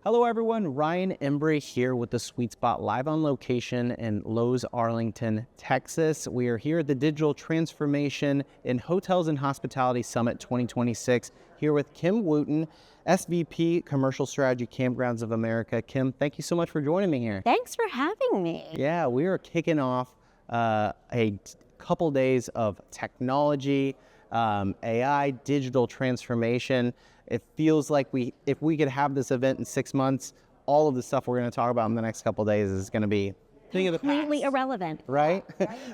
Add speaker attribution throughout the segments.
Speaker 1: Hello everyone, Ryan Embry here with the Sweet Spot live on location in Lowe's, Arlington, Texas. We are here at the Digital Transformation in Hotels and Hospitality Summit 2026 here with Kim Wootteon, SVP Commercial Strategy, Kampgrounds of America. Kim, thank you so much for joining me here.
Speaker 2: Thanks for having me.
Speaker 1: Yeah, we are kicking off a couple days of technology, AI, digital transformation. It feels like if we could have this event in 6 months, all of the stuff we're going to talk about in the next couple of days is going to be thing of the past.
Speaker 2: Completely irrelevant.
Speaker 1: Right?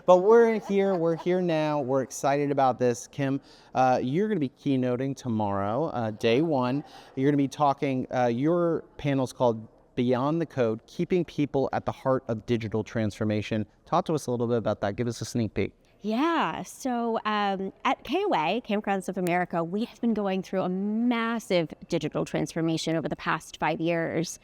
Speaker 1: But we're here now. We're excited about this. Kim, you're going to be keynoting tomorrow, day one. You're going to be talking, your panel's called Beyond the Code, Keeping People at the Heart of Digital Transformation. Talk to us a little bit about that. Give us a sneak peek.
Speaker 2: Yeah, so at KOA, Kampgrounds of America, we have been going through a massive digital transformation over the past 5 years.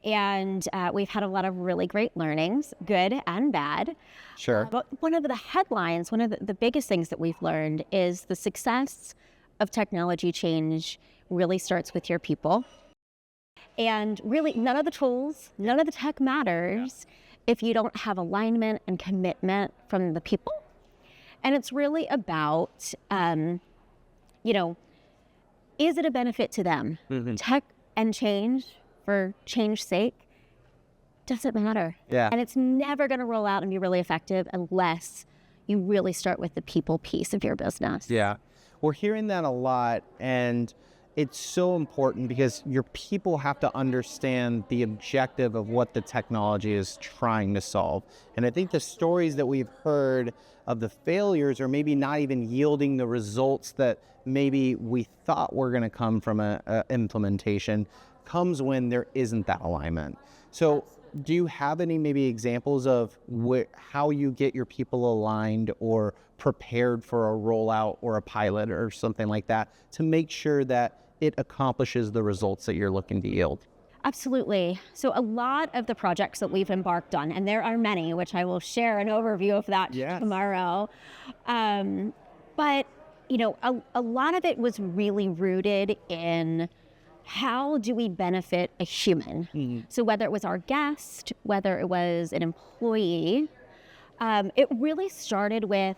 Speaker 2: And we've had a lot of really great learnings, good and bad.
Speaker 1: Sure.
Speaker 2: But one of the headlines, one of the biggest things that we've learned is the success of technology change really starts with your people. And really, none of the tools, none of the tech matters if you don't have alignment and commitment from the people. And it's really about, is it a benefit to them? Mm-hmm. Tech and change for change's sake doesn't matter.
Speaker 1: Yeah.
Speaker 2: And it's never going to roll out and be really effective unless you really start with the people piece of your business.
Speaker 1: Yeah. We're hearing that a lot, and it's so important because your people have to understand the objective of what the technology is trying to solve. And I think the stories that we've heard of the failures, or maybe not even yielding the results that maybe we thought were going to come from a implementation, comes when there isn't that alignment. So do you have any maybe examples of how you get your people aligned or prepared for a rollout or a pilot or something like that to make sure that it accomplishes the results that you're looking to yield?
Speaker 2: Absolutely. So a lot of the projects that we've embarked on, and there are many, which I will share an overview of that tomorrow. But, a lot of it was really rooted in how do we benefit a human? Mm-hmm. So whether it was our guest, whether it was an employee, it really started with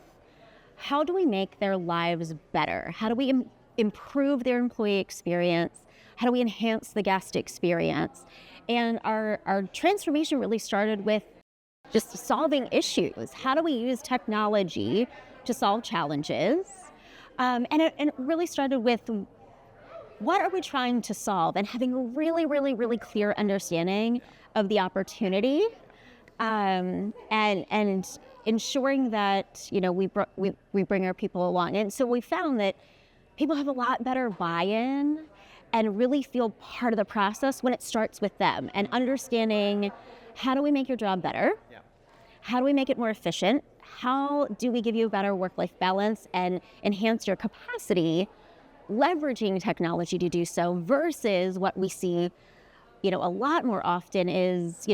Speaker 2: how do we make their lives better? How do we improve their employee experience? How do we enhance the guest experience? And our transformation really started with just solving issues. How do we use technology to solve challenges? And it really started with what are we trying to solve, and having a really, really, really clear understanding of the opportunity, and ensuring that we bring our people along. And so we found that people have a lot better buy-in and really feel part of the process when it starts with them and understanding, how do we make your job better? Yeah. How do we make it more efficient? How do we give you a better work-life balance and enhance your capacity, leveraging technology to do so, versus what we see, a lot more often is,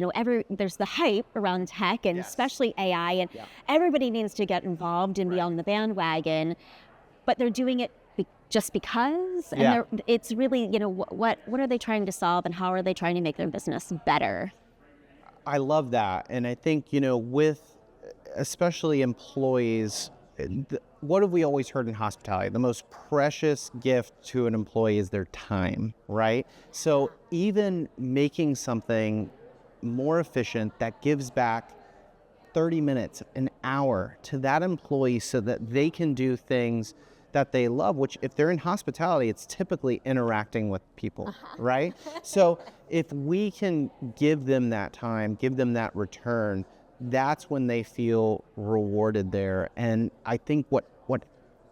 Speaker 2: there's the hype around tech and especially AI, and everybody needs to get involved and be on the bandwagon, but they're doing it just because, and it's really, what are they trying to solve, and how are they trying to make their business better?
Speaker 1: I love that. And I think, with especially employees, what have we always heard in hospitality? The most precious gift to an employee is their time, right? So even making something more efficient that gives back 30 minutes, an hour to that employee so that they can do things that they love, which if they're in hospitality, it's typically interacting with people, right? So if we can give them that time, give them that return, that's when they feel rewarded there. And I think what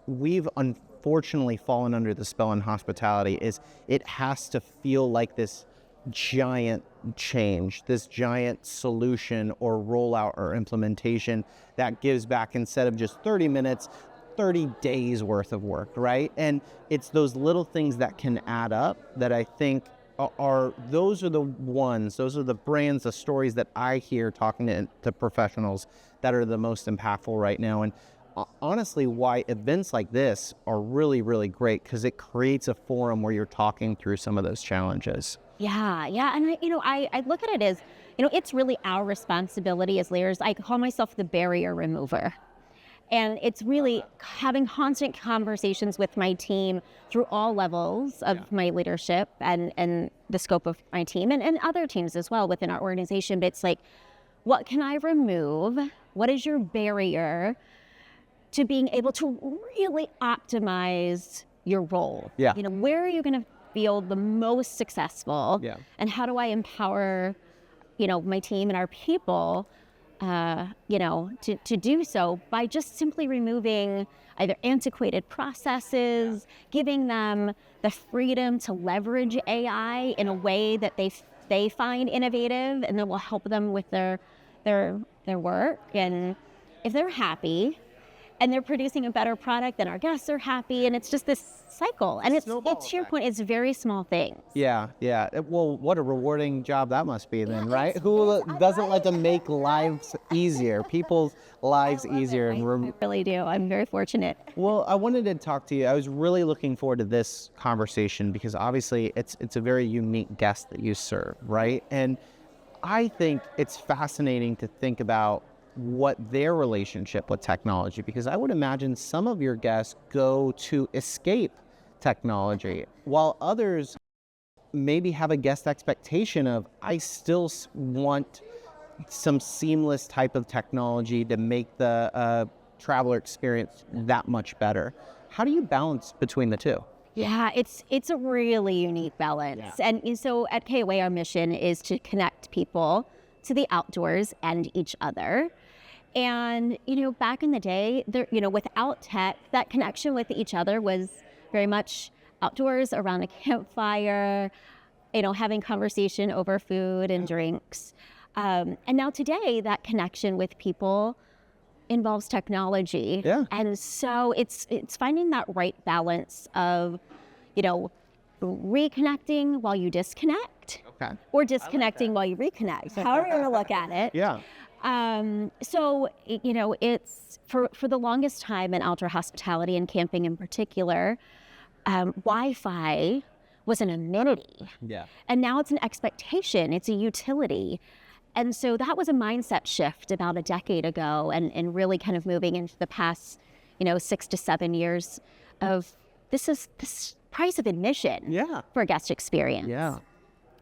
Speaker 1: we've unfortunately fallen under the spell in hospitality is it has to feel like this giant change, this giant solution or rollout or implementation that gives back, instead of just 30 minutes, 30 days worth of work, right? And it's those little things that can add up that I think those are the brands, the stories that I hear talking to professionals that are the most impactful right now. And honestly, why events like this are really, really great, because it creates a forum where you're talking through some of those challenges.
Speaker 2: Yeah. And I look at it as, it's really our responsibility as leaders. I call myself the barrier remover. And it's really having constant conversations with my team through all levels of my leadership and the scope of my team and other teams as well within our organization. But it's like, what can I remove? What is your barrier to being able to really optimize your role?
Speaker 1: Yeah.
Speaker 2: Where are you going to feel the most successful?
Speaker 1: Yeah.
Speaker 2: And how do I empower, my team and our people to do so by just simply removing either antiquated processes, giving them the freedom to leverage AI in a way that they find innovative and that will help them with their work. And if they're happy and they're producing a better product, then our guests are happy, and it's just this cycle. And it's to your point, it's very small things.
Speaker 1: Yeah. Well, what a rewarding job that must be then, right? Who doesn't like to make lives easier, people's lives easier?
Speaker 2: I really do. I'm very fortunate.
Speaker 1: Well, I wanted to talk to you. I was really looking forward to this conversation because obviously it's a very unique guest that you serve, right? And I think it's fascinating to think about what their relationship with technology, because I would imagine some of your guests go to escape technology, while others maybe have a guest expectation of, I still want some seamless type of technology to make the traveler experience that much better. How do you balance between the two?
Speaker 2: Yeah, it's a really unique balance. Yeah. And so at KOA, our mission is to connect people to the outdoors and each other. And, back in the day, without tech, that connection with each other was very much outdoors around a campfire, having conversation over food and drinks. And now today, that connection with people involves technology.
Speaker 1: Yeah.
Speaker 2: And so it's finding that right balance of, reconnecting while you disconnect.
Speaker 1: Okay.
Speaker 2: Or disconnecting while you reconnect. However you want to look at it.
Speaker 1: Yeah.
Speaker 2: So, it's for the longest time in outdoor hospitality and camping in particular, Wi-Fi was an amenity.
Speaker 1: Yeah.
Speaker 2: And now it's an expectation. It's a utility. And so that was a mindset shift about a decade ago and really kind of moving into the past, 6 to 7 years of this price of admission for a guest experience.
Speaker 1: Yeah.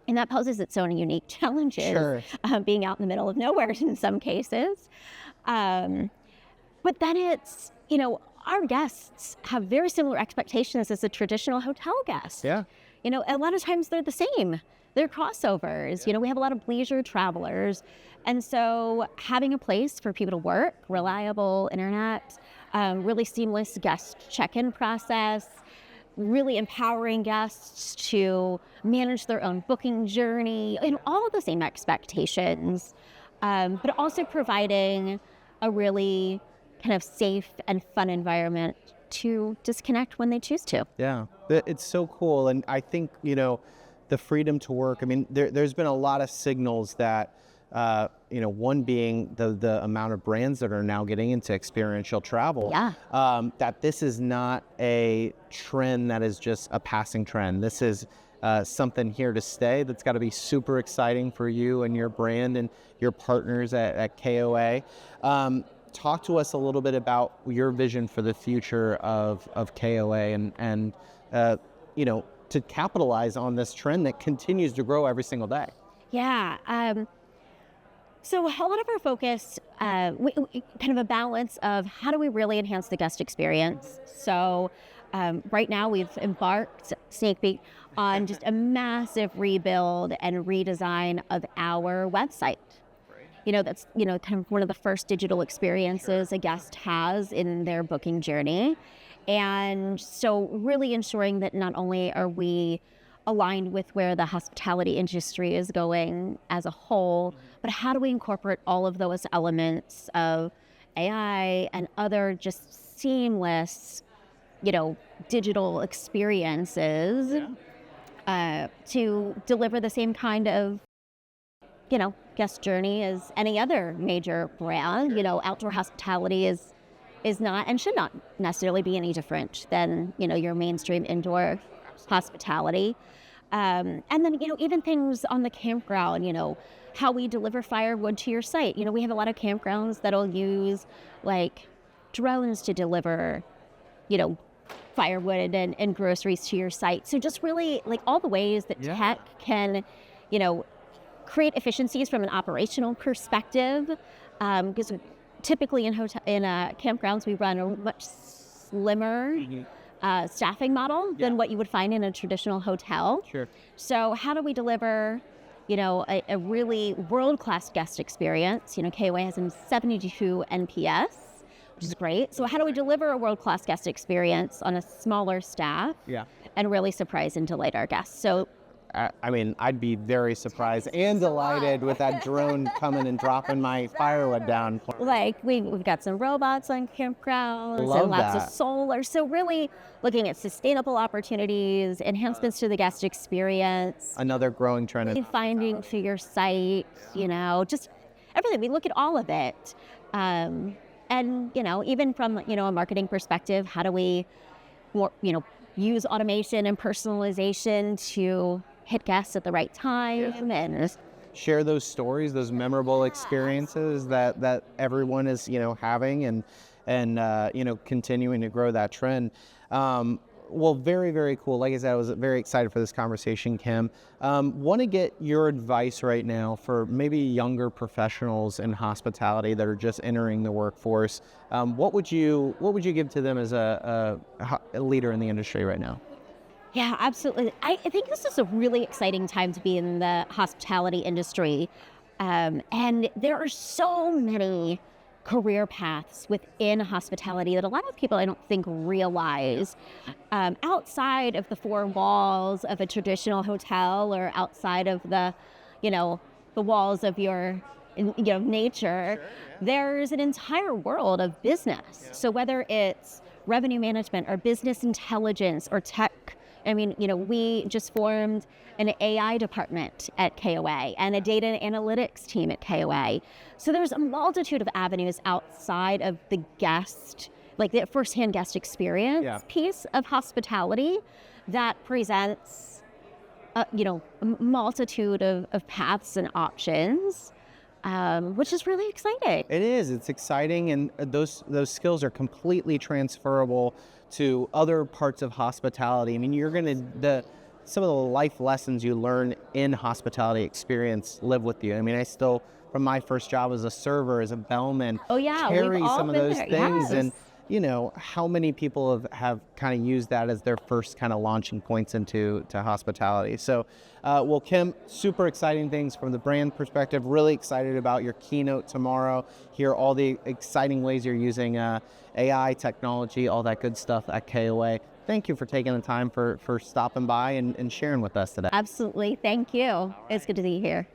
Speaker 2: And that poses its own unique challenges,
Speaker 1: Sure.
Speaker 2: Being out in the middle of nowhere in some cases. But then it's, our guests have very similar expectations as a traditional hotel guest.
Speaker 1: Yeah.
Speaker 2: A lot of times they're the same. They're crossovers. We have a lot of leisure travelers. And so having a place for people to work, reliable internet, really seamless guest check-in process, really empowering guests to manage their own booking journey, all of the same expectations, but also providing a really kind of safe and fun environment to disconnect when they choose to.
Speaker 1: Yeah, it's so cool. And I think, the freedom to work, there's been a lot of signals that, one being the amount of brands that are now getting into experiential travel.
Speaker 2: Yeah.
Speaker 1: That this is not a trend that is just a passing trend. This is something here to stay that's got to be super exciting for you and your brand and your partners at KOA. Talk to us a little bit about your vision for the future of KOA and to capitalize on this trend that continues to grow every single day.
Speaker 2: Yeah. So a lot of our focus, we kind of a balance of how do we really enhance the guest experience. So right now we've embarked, Snake Peak, on just a massive rebuild and redesign of our website. That's, kind of one of the first digital experiences a guest has in their booking journey. And so really ensuring that not only are we aligned with where the hospitality industry is going as a whole, but how do we incorporate all of those elements of AI and other just seamless, digital experiences to deliver the same kind of, guest journey as any other major brand. Outdoor hospitality is not and should not necessarily be any different than, your mainstream indoor hospitality. And then, even things on the campground, how we deliver firewood to your site. We have a lot of campgrounds that'll use like drones to deliver, firewood and groceries to your site. So just really like all the ways that tech can, create efficiencies from an operational perspective. Because typically in campgrounds, we run a much slimmer staffing model than what you would find in a traditional hotel.
Speaker 1: Sure.
Speaker 2: So how do we deliver, a really world-class guest experience? KOA has a 72 NPS, which is great. So how do we deliver a world-class guest experience on a smaller staff and really surprise and delight our guests? So
Speaker 1: I mean, I'd be very surprised and delighted with that drone coming and dropping my firewood down.
Speaker 2: Like we've got some robots on campgrounds
Speaker 1: Love
Speaker 2: and lots
Speaker 1: that.
Speaker 2: of solar. So really looking at sustainable opportunities, enhancements to the guest experience.
Speaker 1: Another growing trend.
Speaker 2: Finding for your site, just everything. We look at all of it. And, even from, a marketing perspective, how do we more, use automation and personalization to hit guests at the right time and
Speaker 1: share those stories, those memorable experiences that everyone is, having and continuing to grow that trend. Well, very, very cool. Like I said, I was very excited for this conversation, Kim. Want to get your advice right now for maybe younger professionals in hospitality that are just entering the workforce. What would you give to them as a leader in the industry right now?
Speaker 2: Yeah, absolutely. I think this is a really exciting time to be in the hospitality industry. And there are so many career paths within hospitality that a lot of people I don't think realize outside of the four walls of a traditional hotel or outside of the walls of your nature. There's an entire world of business. So whether it's revenue management or business intelligence or tech, we just formed an AI department at KOA and a data and analytics team at KOA. So there's a multitude of avenues outside of the guest, like the firsthand guest experience piece of hospitality that presents, a multitude of paths and options, which is really exciting.
Speaker 1: It is. It's exciting, and those skills are completely transferable to other parts of hospitality. I mean, some of the life lessons you learn in hospitality experience live with you. I mean, I still, from my first job as a server, as a bellman, carry some of those things. And how many people have kind of used that as their first kind of launching points into hospitality. So, well, Kim, super exciting things from the brand perspective. Really excited about your keynote tomorrow. Hear all the exciting ways you're using AI technology, all that good stuff at KOA. Thank you for taking the time for stopping by and sharing with us today.
Speaker 2: Absolutely. Thank you. It's good to be here.